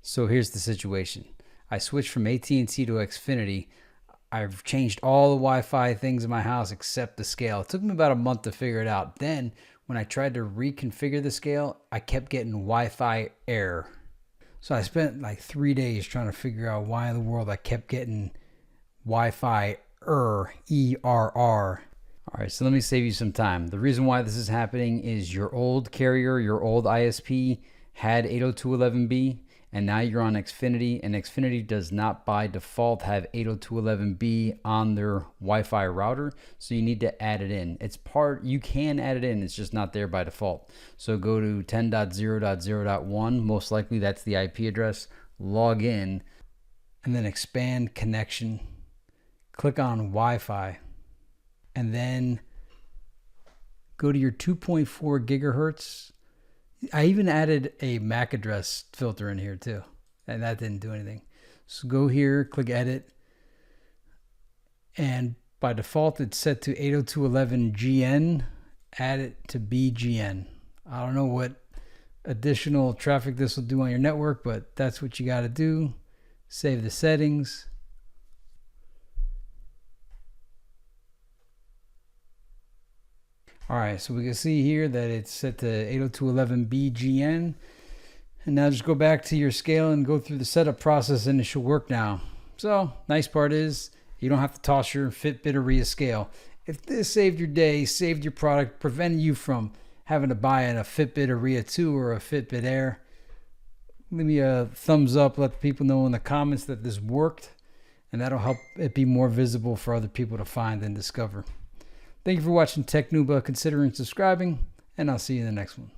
So here's the situation. I switched from AT&T to Xfinity. I've changed all the Wi-Fi things in my house except the scale. It took me about a month to figure it out. Then when I tried to reconfigure the scale, I kept getting Wi-Fi error. So I spent like 3 days trying to figure out why in the world I kept getting Wi-Fi error, ERR. All right, so let me save you some time. The reason why this is happening is your old carrier, your old ISP had 802.11b, and now you're on Xfinity, and Xfinity does not by default have 802.11b on their Wi-Fi router, so you need to add it in. It's part, you can add it in, it's just not there by default. So go to 10.0.0.1, most likely that's the IP address, log in, and then expand connection. Click on Wi-Fi, and then go to your 2.4 gigahertz. I even added a MAC address filter in here too, and that didn't do anything. So go here, click edit, and by default it's set to 802.11gn. Add it to BGN. I don't know what additional traffic this will do on your network, but that's what you got to do. Save the settings. All right, so we can see here that it's set to 802.11bgn. And now just go back to your scale and go through the setup process and it should work now. So nice part is you don't have to toss your Fitbit Aria Scale. If this saved your day, saved your product, prevented you from having to buy a Fitbit Aria 2 or a Fitbit Air, leave me a thumbs up, let people know in the comments that this worked, and that'll help it be more visible for other people to find and discover. Thank you for watching Tech Nooba. Considering subscribing, and I'll see you in the next one.